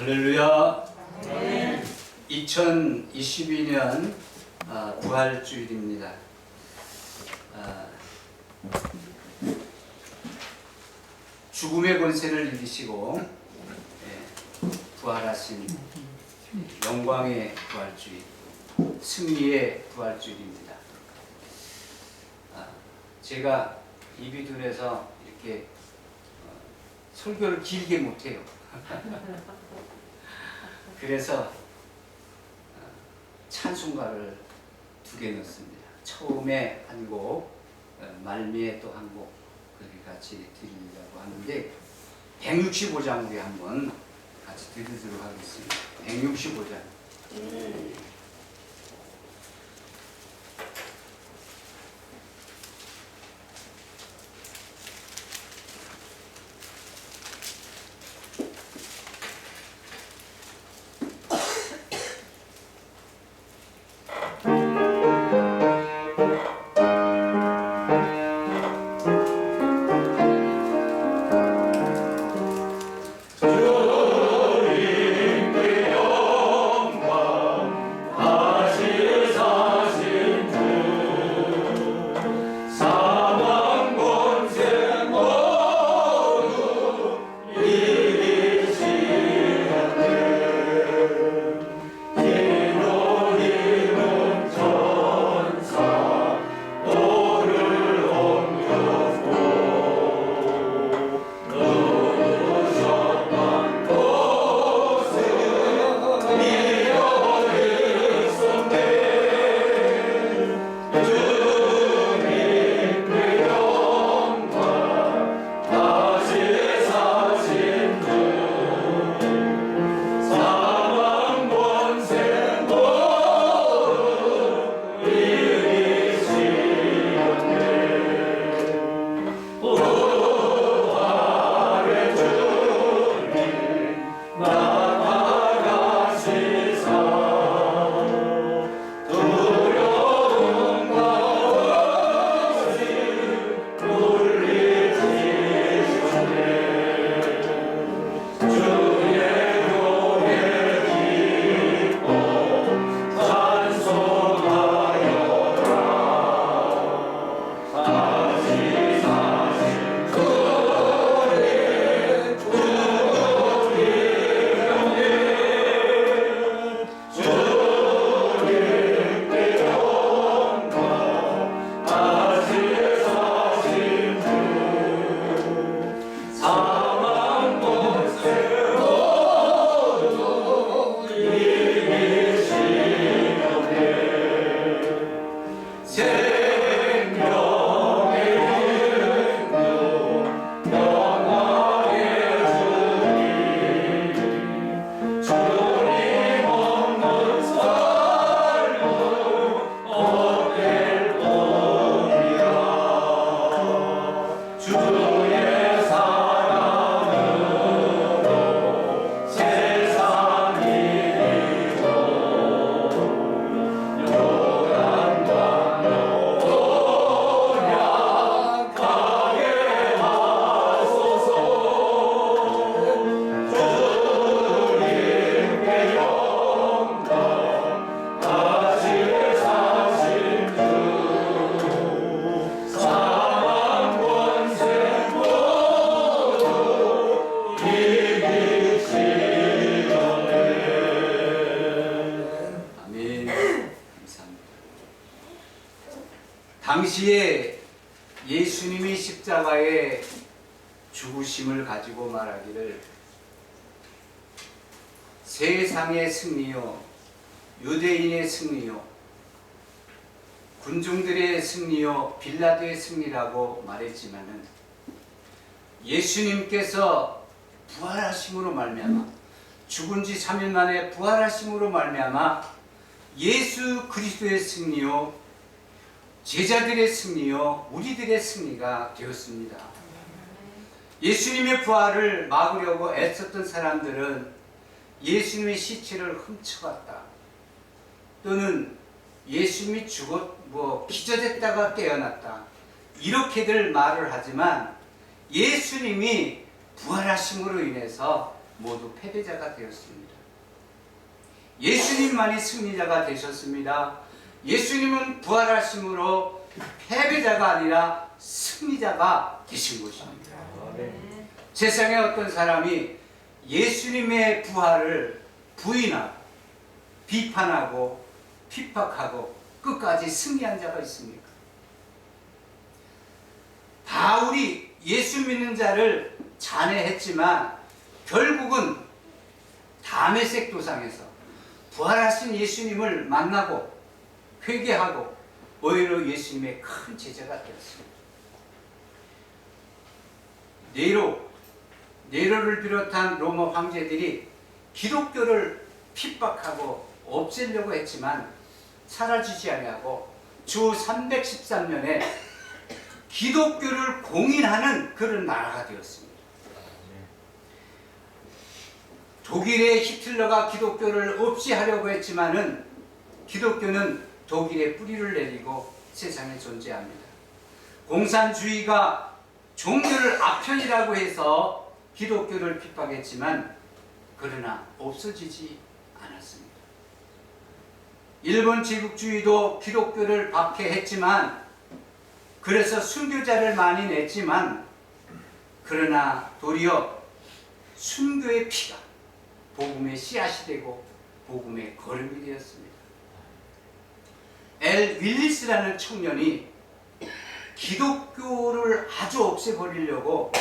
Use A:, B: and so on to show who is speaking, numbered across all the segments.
A: 할렐루야. 네. 2022년 부활주일입니다. 죽음의 권세를 이기시고 부활하신 영광의 부활주일, 승리의 부활주일입니다. 제가 입이 둔해서 이렇게 설교를 길게 못해요. 그래서 찬송가를 2개 넣었습니다. 처음에 한 곡, 말미에 또 한 곡, 그렇게 같이 드리려고 하는데 165장 우리 한번 같이 드리도록 하겠습니다. 165장. 당시에 예수님이 십자가에 죽으심을 가지고 말하기를 세상의 승리요, 유대인의 승리요, 군중들의 승리요, 빌라도의 승리라고 말했지만은 예수님께서 부활하심으로 말미암아, 죽은 지 3일 만에 부활하심으로 말미암아 예수 그리스도의 승리요, 제자들의 승리요, 우리들의 승리가 되었습니다. 예수님의 부활을 막으려고 애썼던 사람들은 예수님의 시체를 훔쳐갔다, 또는 예수님이 기절했다가 깨어났다, 이렇게들 말을 하지만 예수님이 부활하심으로 인해서 모두 패배자가 되었습니다. 예수님만이 승리자가 되셨습니다. 예수님은 부활하심으로 패배자가 아니라 승리자가 되신 것입니다. 세상에 어떤 사람이 예수님의 부활을 부인하고 비판하고 핍박하고 끝까지 승리한 자가 있습니까? 바울이 예수 믿는 자를 잔해했지만 결국은 다메섹 도상에서 부활하신 예수님을 만나고 회개하고 오히려 예수님의 큰 제자가 되었습니다. 네로를 비롯한 로마 황제들이 기독교를 핍박하고 없애려고 했지만 사라지지 아니하고 주 313년에 기독교를 공인하는 그런 나라가 되었습니다. 독일의 히틀러가 기독교를 없이 하려고 했지만은 기독교는 독일의 뿌리를 내리고 세상에 존재합니다. 공산주의가 종교를 악편이라고 해서 기독교를 핍박했지만 그러나 없어지지 않았습니다. 일본 제국주의도 기독교를 박해했지만 그래서 순교자를 많이 냈지만 그러나 도리어 순교의 피가 복음의 씨앗이 되고 복음의 걸음이 되었습니다. 엘 윌리스라는 청년이 기독교를 아주 없애버리려고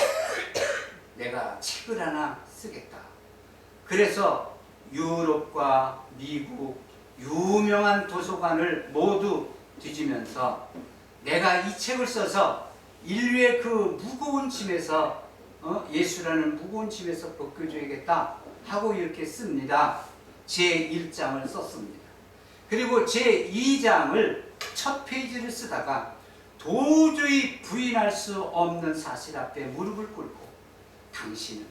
A: 내가 책을 하나 쓰겠다. 그래서 유럽과 미국 유명한 도서관을 모두 뒤지면서 내가 이 책을 써서 인류의 그 무거운 짐에서 예수라는 무거운 짐에서 벗겨줘야겠다 하고 이렇게 씁니다. 제1장을 썼습니다. 그리고 제2장을 첫 페이지를 쓰다가 도저히 부인할 수 없는 사실 앞에 무릎을 꿇고 당신은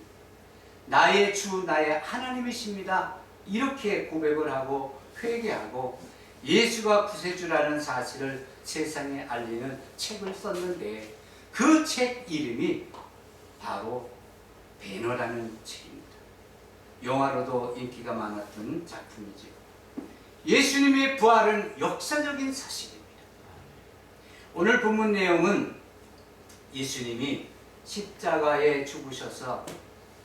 A: 나의 주 나의 하나님이십니다. 이렇게 고백을 하고 회개하고 예수가 구세주라는 사실을 세상에 알리는 책을 썼는데 그 책 이름이 바로 배너라는 책입니다. 영화로도 인기가 많았던 작품이죠. 예수님의 부활은 역사적인 사실입니다. 오늘 본문 내용은 예수님이 십자가에 죽으셔서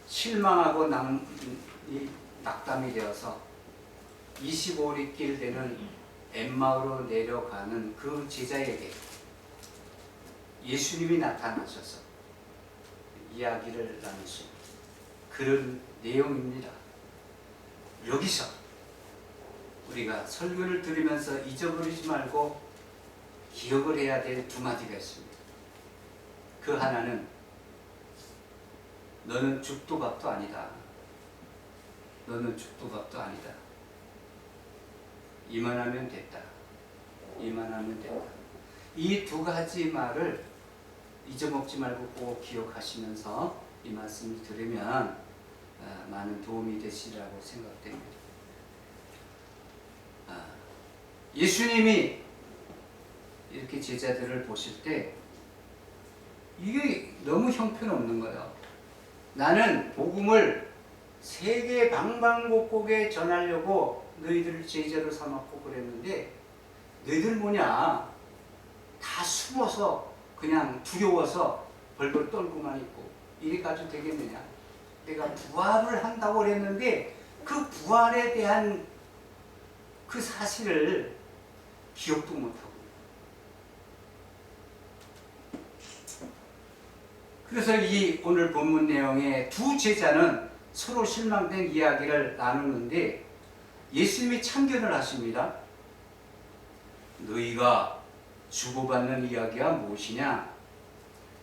A: 실망하고 낙담이 되어서 25리 길 되는 엠마오로 내려가는 그 제자에게 예수님이 나타나셔서 이야기를 나누신 그런 내용입니다. 여기서 우리가 설교를 들으면서 잊어버리지 말고 기억을 해야 될 두 마디가 있습니다. 그 하나는 너는 죽도 밥도 아니다. 너는 죽도 밥도 아니다. 이만하면 됐다. 이만하면 됐다. 이 두 가지 말을 잊어먹지 말고 꼭 기억하시면서 이 말씀을 들으면 많은 도움이 되시리라고 생각됩니다. 예수님이 이렇게 제자들을 보실 때 이게 너무 형편없는 거예요. 나는 복음을 세계 방방곡곡에 전하려고 너희들을 제자로 삼았고 그랬는데 너희들 뭐냐? 다 숨어서 그냥 두려워서 벌벌 떨고만 있고 이래 가지고 되겠느냐? 내가 부활을 한다고 그랬는데 그 부활에 대한 그 사실을 기억도 못하고 그래서 이 오늘 본문 내용의 두 제자는 서로 실망된 이야기를 나누는데 예수님이 참견을 하십니다. 너희가 주고받는 이야기가 무엇이냐?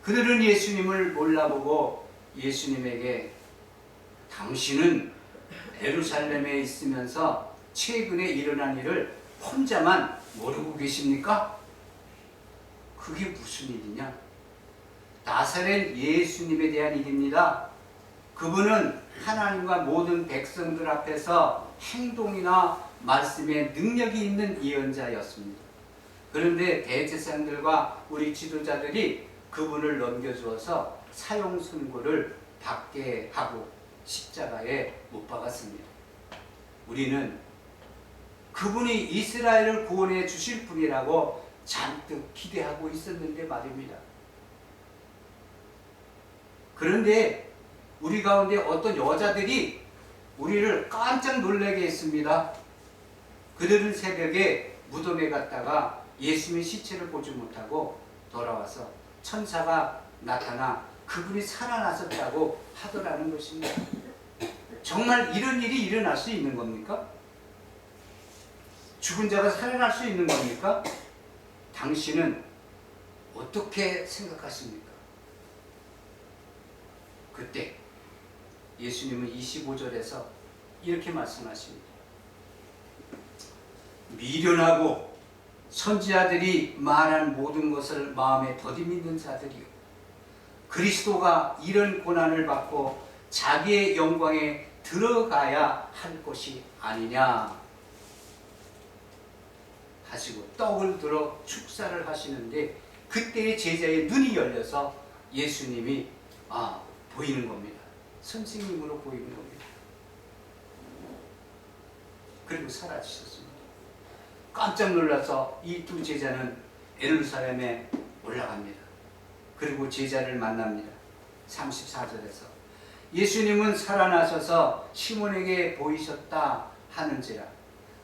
A: 그들은 예수님을 몰라보고 예수님에게 당신은 예루살렘에 있으면서 최근에 일어난 일을 혼자만 모르고 계십니까? 그게 무슨 일이냐? 나사렛 예수님에 대한 일입니다. 그분은 하나님과 모든 백성들 앞에서 행동이나 말씀에 능력이 있는 예언자였습니다. 그런데 대제사장들과 우리 지도자들이 그분을 넘겨주어서 사형 선고를 받게 하고 십자가에 못 박았습니다. 우리는 그분이 이스라엘을 구원해 주실 분이라고 잔뜩 기대하고 있었는데 말입니다. 그런데 우리 가운데 어떤 여자들이 우리를 깜짝 놀라게 했습니다. 그들은 새벽에 무덤에 갔다가 예수님의 시체를 보지 못하고 돌아와서 천사가 나타나 그분이 살아나셨다고 하더라는 것입니다. 정말 이런 일이 일어날 수 있는 겁니까? 죽은 자가 살아날 수 있는 겁니까? 당신은 어떻게 생각하십니까? 그때 예수님은 25절에서 이렇게 말씀하십니다. 미련하고 선지자들이 말한 모든 것을 마음에 더디 믿는 자들이요, 그리스도가 이런 고난을 받고 자기의 영광에 들어가야 할 것이 아니냐 하시고 떡을 들어 축사를 하시는데, 그때의 제자의 눈이 열려서 예수님이 보이는 겁니다. 선생님으로 보이는 겁니다. 그리고 사라지셨습니다. 깜짝 놀라서 이 두 제자는 예루살렘에 올라갑니다. 그리고 제자를 만납니다. 34절에서 예수님은 살아나셔서 시몬에게 보이셨다 하는지라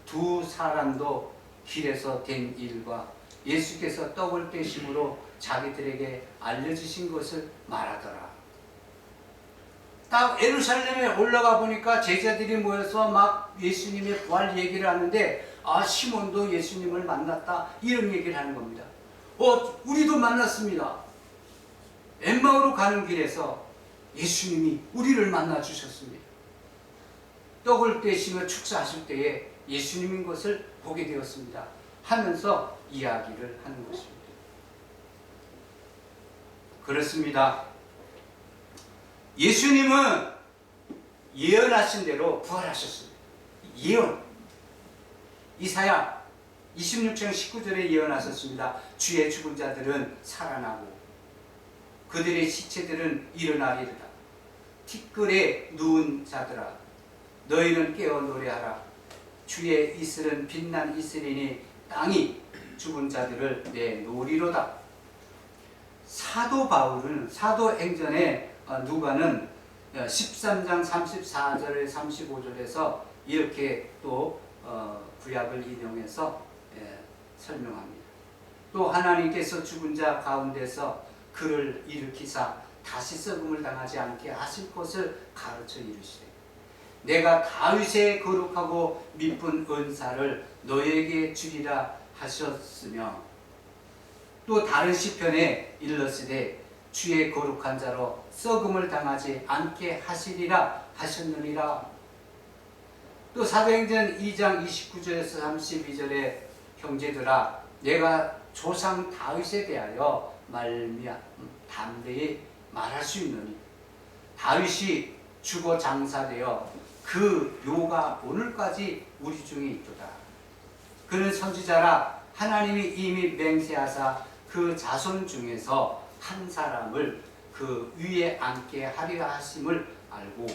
A: 두 사람도 길에서 된 일과 예수께서 떡을 떼심으로 자기들에게 알려주신 것을 말하더라. 딱 예루살렘에 올라가 보니까 제자들이 모여서 막 예수님의 부활 얘기를 하는데, 시몬도 예수님을 만났다 이런 얘기를 하는 겁니다. 우리도 만났습니다. 엠마오로 가는 길에서 예수님이 우리를 만나 주셨습니다. 떡을 떼시며 축사하실 때에 예수님인 것을 보게 되었습니다 하면서 이야기를 하는 것입니다. 그렇습니다. 예수님은 예언하신 대로 부활하셨습니다. 예언. 이사야 26장 19절에 예언하셨습니다. 주의 죽은 자들은 살아나고 그들의 시체들은 일어나리라. 티끌에 누운 자들아, 너희는 깨어 노래하라. 주의 이슬은 빛난 이슬이니 땅이 죽은 자들을 내놓으리로다. 사도 바울은 사도행전에 누가는 13장 34절 35절에서 이렇게 또 구약을 인용해서 설명합니다. 또 하나님께서 죽은 자 가운데서 그를 일으키사 다시 썩음을 당하지 않게 하실 것을 가르쳐 이르시되, 내가 다윗의 거룩하고 미쁜 은사를 너에게 주리라 하셨으며, 또 다른 시편에 일렀으되 주의 거룩한 자로 썩음을 당하지 않게 하시리라 하셨느니라. 또 사도행전 2장 29절에서 32절에 형제들아, 내가 조상 다윗에 대하여 담대히 말할 수 있느니 다윗이 죽어 장사되어 그 묘가 오늘까지 우리 중에 있도다. 그는 선지자라 하나님이 이미 맹세하사 그 자손 중에서 한 사람을 그 위에 앉게 하리라 하심을 알고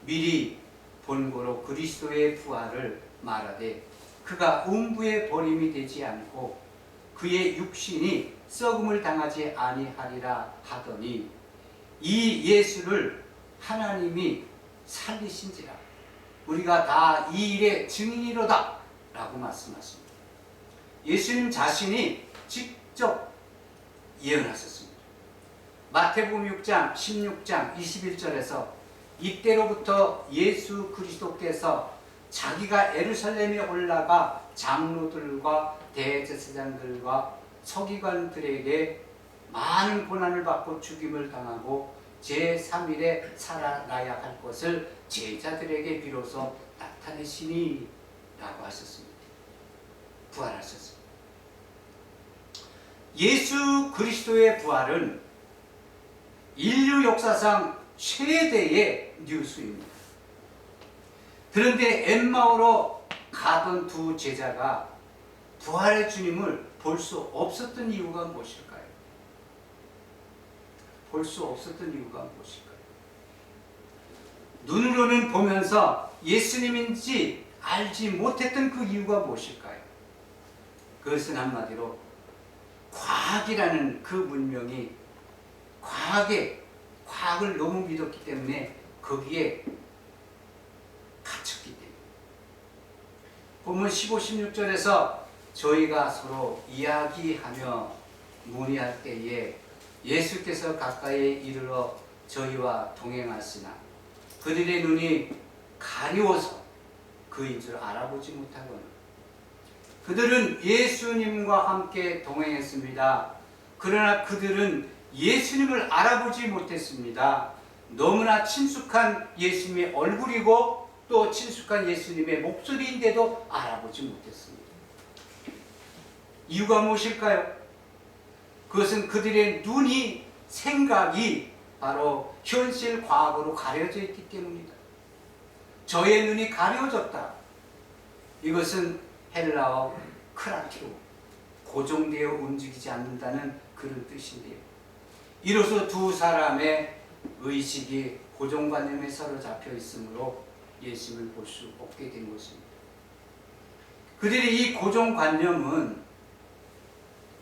A: 미리 본고로 그리스도의 부활을 말하되, 그가 음부의 버림이 되지 않고 그의 육신이 썩음을 당하지 아니하리라 하더니, 이 예수를 하나님이 살리신지라 우리가 다 이 일의 증인이로다 라고 말씀하십니다. 예수님 자신이 직접 예언하셨습니다. 마태복음 6장 16장 21절에서 이때로부터 예수 그리스도께서 자기가 예루살렘에 올라가 장로들과 대제사장들과 서기관들에게 많은 고난을 받고 죽임을 당하고 제3일에 살아나야 할 것을 제자들에게 비로소 나타내시니 라고 하셨습니다. 부활하셨습니다. 예수 그리스도의 부활은 인류 역사상 최대의 뉴스입니다. 그런데 엠마오로 가던 두 제자가 부활의 주님을 볼 수 없었던 이유가 무엇일까요? 볼 수 없었던 이유가 무엇일까요? 눈으로는 보면서 예수님인지 알지 못했던 그 이유가 무엇일까요? 그것은 한마디로 과학이라는 그 문명이 과학을 너무 믿었기 때문에 거기에 갇혔기 때문에. 본문 15, 16절에서 저희가 서로 이야기하며 문의할 때에 예수께서 가까이에 이르러 저희와 동행하시나 그들의 눈이 가려워서 그인 줄 알아보지 못하거늘 그들은 예수님과 함께 동행했습니다. 그러나 그들은 예수님을 알아보지 못했습니다. 너무나 친숙한 예수님의 얼굴이고 또 친숙한 예수님의 목소리인데도 알아보지 못했습니다. 이유가 무엇일까요? 그것은 그들의 눈이, 생각이 바로 현실 과학으로 가려져 있기 때문이다. 저의 눈이 가려졌다. 이것은 헬라어 크라티오, 고정되어 움직이지 않는다는 그런 뜻인데요. 이로써 두 사람의 의식이 고정관념에 사로잡혀 있으므로 예수님을 볼 수 없게 된 것입니다. 그들의 이 고정관념은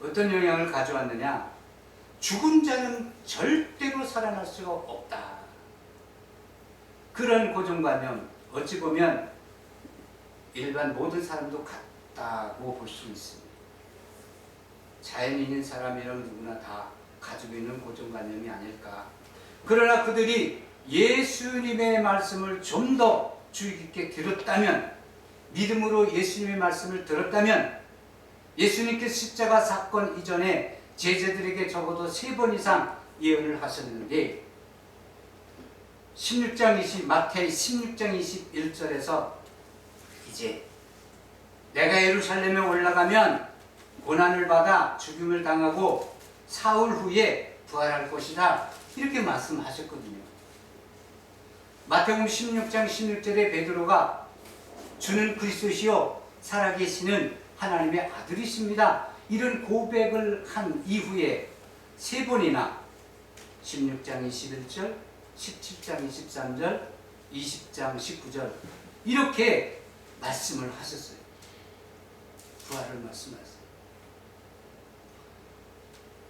A: 어떤 영향을 가져왔느냐? 죽은 자는 절대로 살아날 수가 없다. 그런 고정관념, 어찌 보면 일반 모든 사람도 같다고 볼 수 있습니다. 자연인인 사람이라면 누구나 다 가지고 있는 고정관념이 아닐까. 그러나 그들이 예수님의 말씀을 좀 더 주의 깊게 들었다면, 믿음으로 예수님의 말씀을 들었다면, 예수님께서 십자가 사건 이전에 제자들에게 적어도 3번 이상 예언을 하셨는데 마태의 16장 21절에서 이제 내가 예루살렘에 올라가면 고난을 받아 죽임을 당하고 사흘 후에 부활할 것이다, 이렇게 말씀하셨거든요. 마태복음 16장 16절에 베드로가 주는 그리스도시요 살아계시는 하나님의 아들이십니다, 이런 고백을 한 이후에 3번이나 16장 21절, 17장 23절, 20장 19절 이렇게 말씀을 하셨어요. 부활을 말씀하셨어요.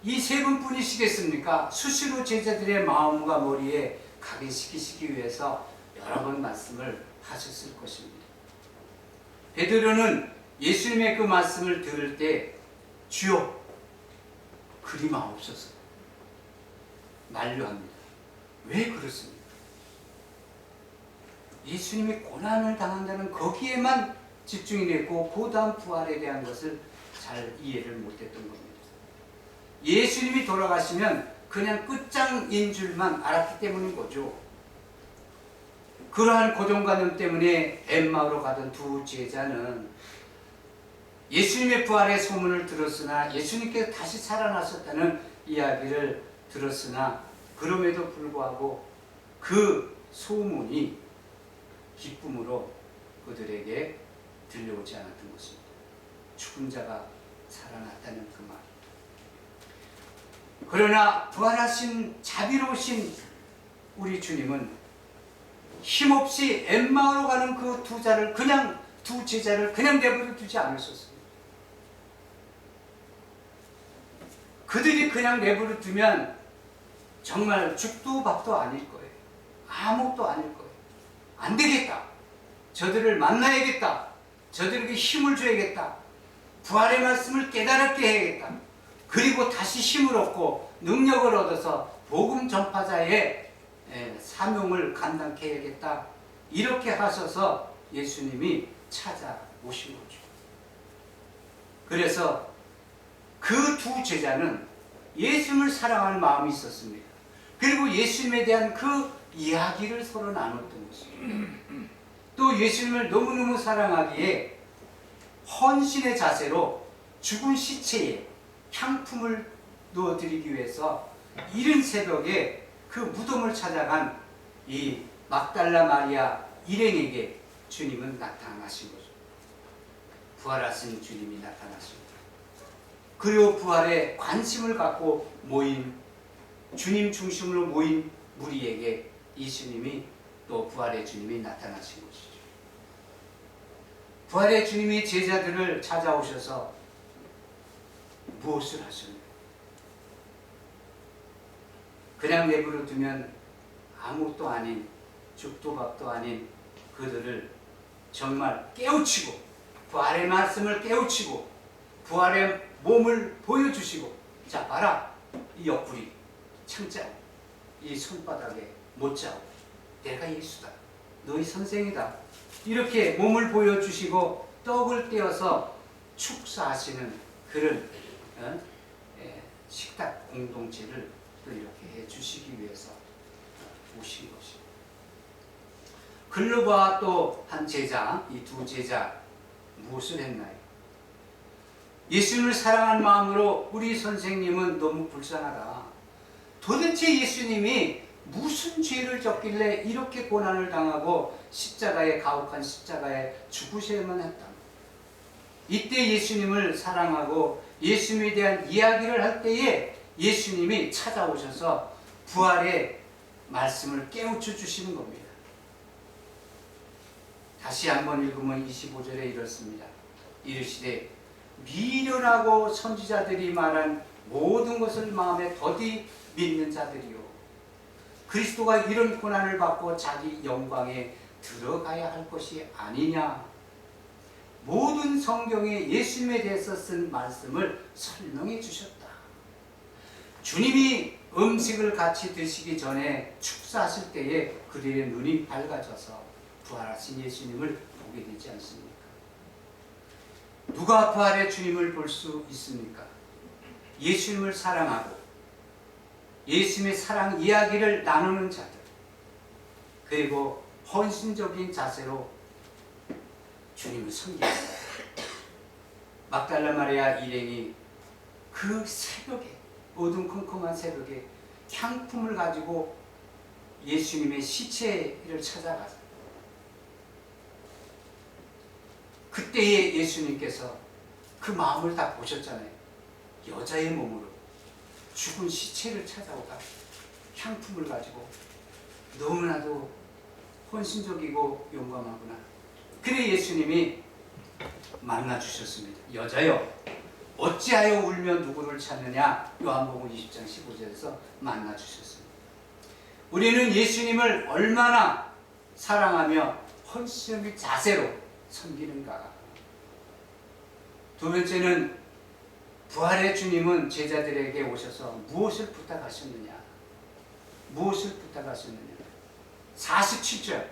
A: 이 3분뿐이시겠습니까? 수시로 제자들의 마음과 머리에 각인시키시기 위해서 여러 번 말씀을 하셨을 것입니다. 베드로는 예수님의 그 말씀을 들을 때 주여 그리마옵소서 만류합니다. 왜 그렇습니까? 예수님이 고난을 당한다는 거기에만 집중이 됐고 그 다음 부활에 대한 것을 잘 이해를 못했던 겁니다. 예수님이 돌아가시면 그냥 끝장인 줄만 알았기 때문인 거죠. 그러한 고정관념 때문에 엠마오로 가던 두 제자는 예수님의 부활의 소문을 들었으나, 예수님께서 다시 살아나셨다는 이야기를 들었으나 그럼에도 불구하고 그 소문이 기쁨으로 그들에게 들려오지 않았던 것입니다. 죽은 자가 살아났다는 그 말. 그러나 부활하신 자비로우신 우리 주님은 힘없이 엠마오로 가는 그 두 제자를 그냥 내버려 두지 않으셨습니다. 그들이 그냥 내버려 두면 정말 죽도 밥도 아닐 거예요. 아무것도 아닐 거예요. 안 되겠다. 저들을 만나야겠다. 저들에게 힘을 줘야겠다. 부활의 말씀을 깨달게 해야겠다. 그리고 다시 힘을 얻고 능력을 얻어서 복음 전파자의 사명을 감당케 해야겠다. 이렇게 하셔서 예수님이 찾아오신 거죠. 그래서 그 두 제자는 예수님을 사랑하는 마음이 있었습니다. 그리고 예수님에 대한 그 이야기를 서로 나눴던 것입니다. 또 예수님을 너무너무 사랑하기에 헌신의 자세로 죽은 시체에 향품을 넣어드리기 위해서 이른 새벽에 그 무덤을 찾아간 이 막달라 마리아 일행에게 주님은 나타나신 거죠. 부활하신 주님이 나타나십니다. 그리고 부활에 관심을 갖고 모인, 주님 중심으로 모인 무리에게 예수님이 또 부활의 주님이 나타나신 것이죠. 부활의 주님이 제자들을 찾아오셔서 무엇을 하셨나요? 그냥 내버려 두면 아무것도 아닌, 죽도 밥도 아닌 그들을 정말 깨우치고, 부활의 말씀을 깨우치고, 부활의 몸을 보여주시고, 자 봐라, 이 옆구리 창자, 이 손바닥에 못자고, 내가 예수다, 너희 선생이다, 이렇게 몸을 보여주시고 떡을 떼어서 축사하시는 그런 식탁 공동체를 또 이렇게 해주시기 위해서 오신 것입니다. 글로바 또 한 제자, 이 두 제자 무엇을 했나요? 예수님을 사랑하는 마음으로 우리 선생님은 너무 불쌍하다. 도대체 예수님이 무슨 죄를 졌길래 이렇게 고난을 당하고 십자가에, 가혹한 십자가에 죽으셔야만 했다. 이때 예수님을 사랑하고 예수님에 대한 이야기를 할 때에 예수님이 찾아오셔서 부활의 말씀을 깨우쳐 주시는 겁니다. 다시 한번 읽으면 25절에 이렇습니다. 이르시되 미련하고 선지자들이 말한 모든 것을 마음에 더디 믿는 자들이요, 그리스도가 이런 고난을 받고 자기 영광에 들어가야 할 것이 아니냐. 모든 성경에 예수님에 대해서 쓴 말씀을 설명해 주셨다. 주님이 음식을 같이 드시기 전에 축사하실 때에 그들의 눈이 밝아져서 부활하신 예수님을 보게 되지 않습니까? 누가 부활의 주님을 볼 수 있습니까? 예수님을 사랑하고 예수님의 사랑 이야기를 나누는 자들, 그리고 헌신적인 자세로 주님을 섬기는 자들. 막달라 마리아 일행이 그 새벽에, 어둠컴컴한 새벽에 향품을 가지고 예수님의 시체를 찾아가서 그때에 예수님께서 그 마음을 다 보셨잖아요. 여자의 몸으로 죽은 시체를 찾아오다 향품을 가지고, 너무나도 헌신적이고 용감하구나. 그래 예수님이 만나 주셨습니다. 여자여, 어찌하여 울며 누구를 찾느냐. 요한복음 20장 15절에서 만나 주셨습니다. 우리는 예수님을 얼마나 사랑하며 헌신적인 자세로 섬기는가. 두 번째는 부활의 주님은 제자들에게 오셔서 무엇을 부탁하셨느냐? 무엇을 부탁하셨느냐? 47절.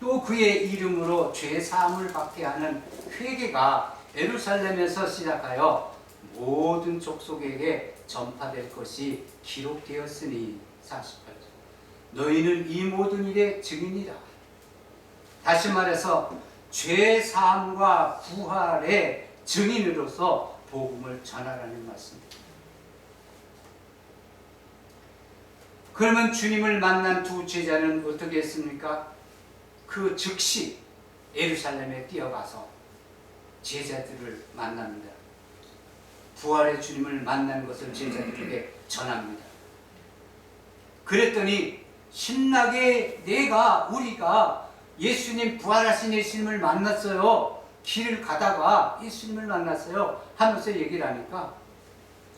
A: 또 그의 이름으로 죄 사함을 받게 하는 회개가 예루살렘에서 시작하여 모든 족속에게 전파될 것이 기록되었으니. 48절. 너희는 이 모든 일의 증인이라. 다시 말해서 죄 사함과 부활의 증인으로서 복음을 전하라는 말씀입니다. 그러면 주님을 만난 두 제자는 어떻게 했습니까? 그 즉시 예루살렘에 뛰어가서 제자들을 만납니다. 부활의 주님을 만난 것을 제자들에게 전합니다. 그랬더니 신나게 우리가 예수님, 부활하신 예수님을 만났어요. 길을 가다가 예수님을 만났어요 하면서 얘기를 하니까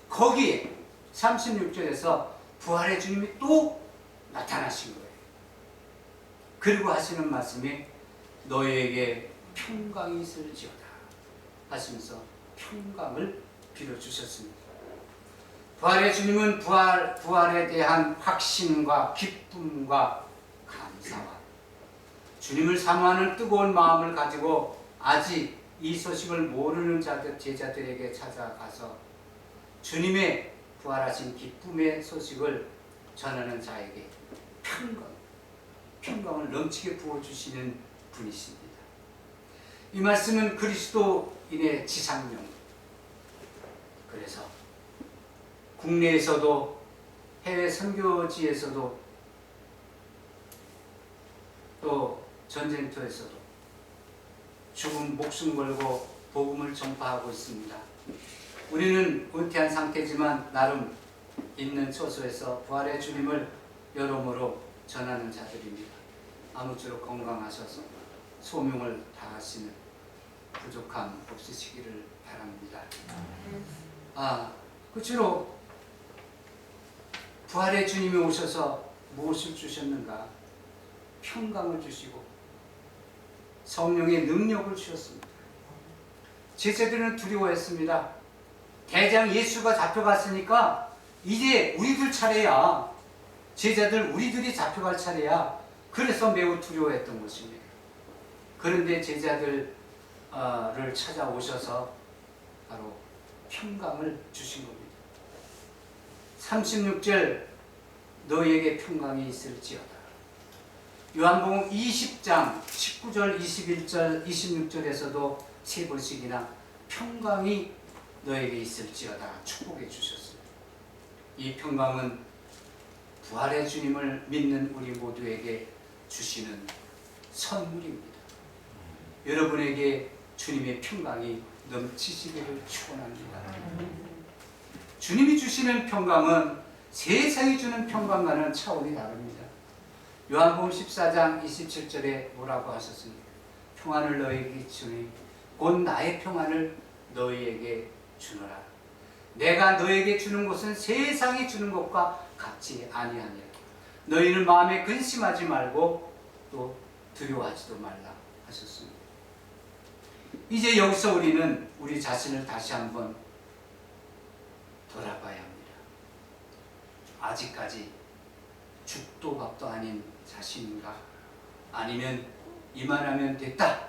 A: 거기에 36절에서 부활의 주님이 또 나타나신 거예요. 그리고 하시는 말씀이 너희에게 평강이 있을지어다 하시면서 평강을 빌어주셨습니다. 부활의 주님은 부활에 대한 확신과 기쁨과 감사와 주님을 사모하는 뜨거운 마음을 가지고 아직 이 소식을 모르는 제자들에게 찾아가서 주님의 부활하신 기쁨의 소식을 전하는 자에게 평강을 넘치게 부어주시는 분이십니다. 이 말씀은 그리스도인의 지상령. 그래서 국내에서도 해외 선교지에서도 또 전쟁터에서도 죽음 목숨 걸고 복음을 전파하고 있습니다. 우리는 은퇴한 상태지만 나름 있는 처소에서 부활의 주님을 여러모로 전하는 자들입니다. 아무쪼록 건강하셔서 소명을 다하시는 부족함 없으시기를 바랍니다. 그치로 부활의 주님이 오셔서 무엇을 주셨는가? 평강을 주시고 성령의 능력을 주셨습니다. 제자들은 두려워했습니다. 대장 예수가 잡혀갔으니까 이제 우리들 차례야. 제자들 우리들이 잡혀갈 차례야. 그래서 매우 두려워했던 것입니다. 그런데 제자들을 찾아오셔서 바로 평강을 주신 겁니다. 36절 너희에게 평강이 있을지어다. 요한복음 20장 19절 21절 26절에서도 세 번씩이나 평강이 너에게 있을지어다 축복해 주셨습니다. 이 평강은 부활의 주님을 믿는 우리 모두에게 주시는 선물입니다. 여러분에게 주님의 평강이 넘치시기를 축원합니다. 주님이 주시는 평강은 세상이 주는 평강과는 차원이 다릅니다. 요한복음 14장 27절에 뭐라고 하셨습니까? 평안을 너희에게 주니 곧 나의 평안을 너희에게 주노라. 내가 너희에게 주는 것은 세상이 주는 것과 같지 아니하니라. 너희는 마음에 근심하지 말고 또 두려워하지도 말라 하셨습니다. 이제 여기서 우리는 우리 자신을 다시 한번 돌아봐야 합니다. 아직까지 죽도 밥도 아닌 자신인가? 아니면 이만하면 됐다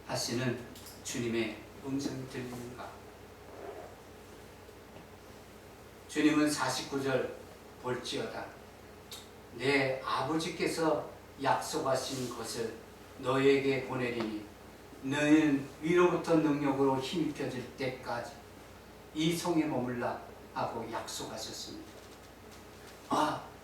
A: 하시는 주님의 음성이 들리는가? 주님은 49절 볼지어다 내 아버지께서 약속하신 것을 너희에게 보내리니 너희는 위로부터 능력으로 힘이 펴질 때까지 이 성에 머물라 하고 약속하셨습니다.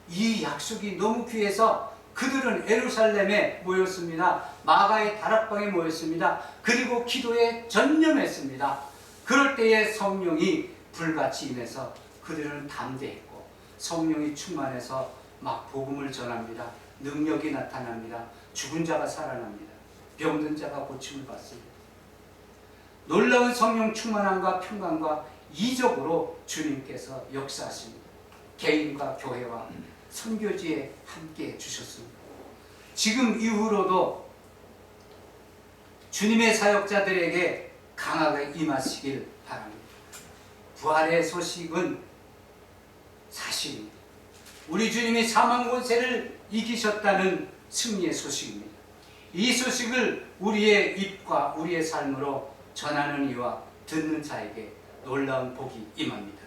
A: 이 약속이 너무 귀해서 그들은 예루살렘에 모였습니다. 마가의 다락방에 모였습니다. 그리고 기도에 전념했습니다. 그럴 때에 성령이 불같이 임해서 그들은 담대했고 성령이 충만해서 막 복음을 전합니다. 능력이 나타납니다. 죽은 자가 살아납니다. 병든 자가 고침을 받습니다. 놀라운 성령 충만함과 평강과 이적으로 주님께서 역사하십니다. 개인과 교회와 선교지에 함께 주셨습니다. 지금 이후로도 주님의 사역자들에게 강하게 임하시길 바랍니다. 부활의 소식은 사실입니다. 우리 주님이 사망 권세를 이기셨다는 승리의 소식입니다. 이 소식을 우리의 입과 우리의 삶으로 전하는 이와 듣는 자에게 놀라운 복이 임합니다.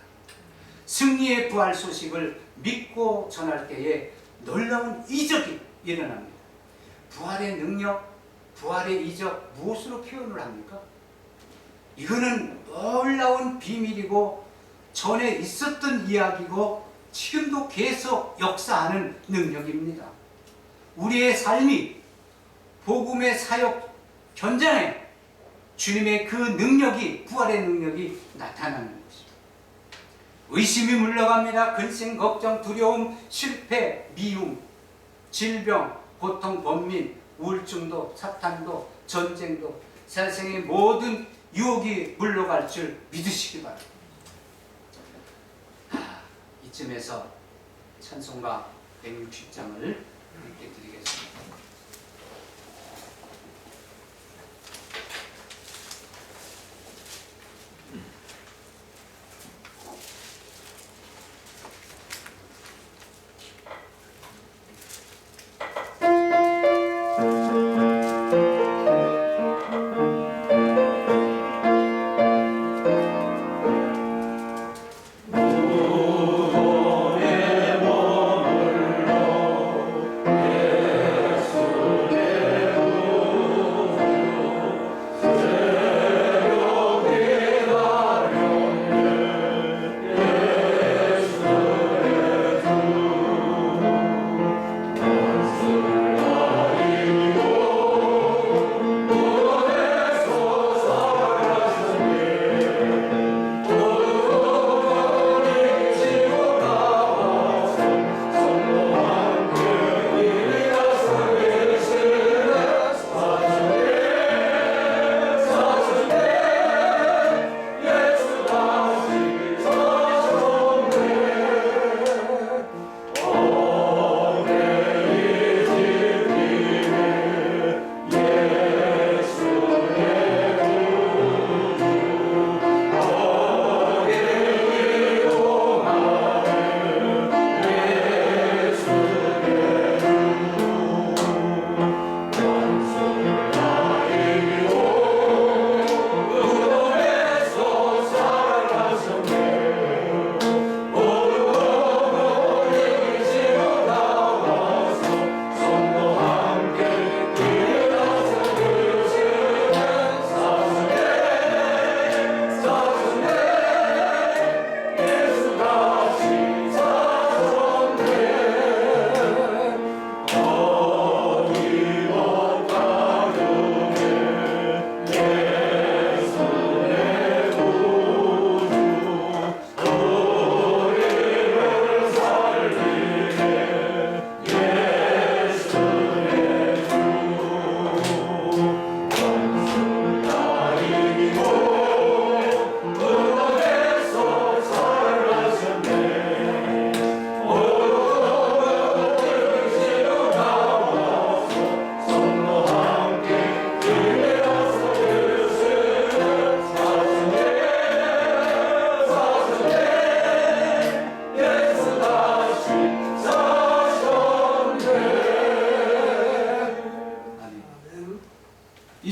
A: 승리의 부활 소식을 믿고 전할 때에 놀라운 이적이 일어납니다. 부활의 능력, 부활의 이적 무엇으로 표현을 합니까? 이거는 놀라운 비밀이고 전에 있었던 이야기고 지금도 계속 역사하는 능력입니다. 우리의 삶이 복음의 사역 현장에 주님의 그 능력이, 부활의 능력이 나타나는 것입니다. 의심이 물러갑니다. 근심, 걱정, 두려움, 실패, 미움, 질병, 고통, 번민, 우울증도, 사탄도, 전쟁도, 세상의 모든 유혹이 물러갈 줄 믿으시기 바랍니다. 이쯤에서 찬송가 160장을 함께 드리겠습니다.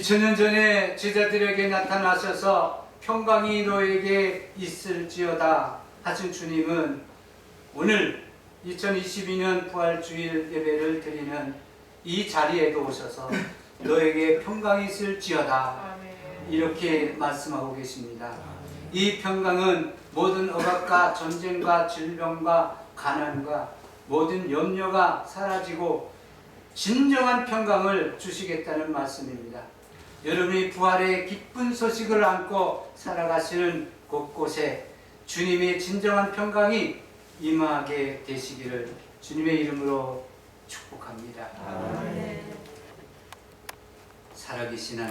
A: 2000년 전에 제자들에게 나타나셔서 평강이 너에게 있을지어다 하신 주님은 오늘 2022년 부활주일 예배를 드리는 이 자리에도 오셔서 너에게 평강이 있을지어다 이렇게 말씀하고 계십니다. 이 평강은 모든 억압과 전쟁과 질병과 가난과 모든 염려가 사라지고 진정한 평강을 주시겠다는 말씀입니다. 여러분이 부활의 기쁜 소식을 안고 살아가시는 곳곳에 주님의 진정한 평강이 임하게 되시기를 주님의 이름으로 축복합니다. 살아계신 하나님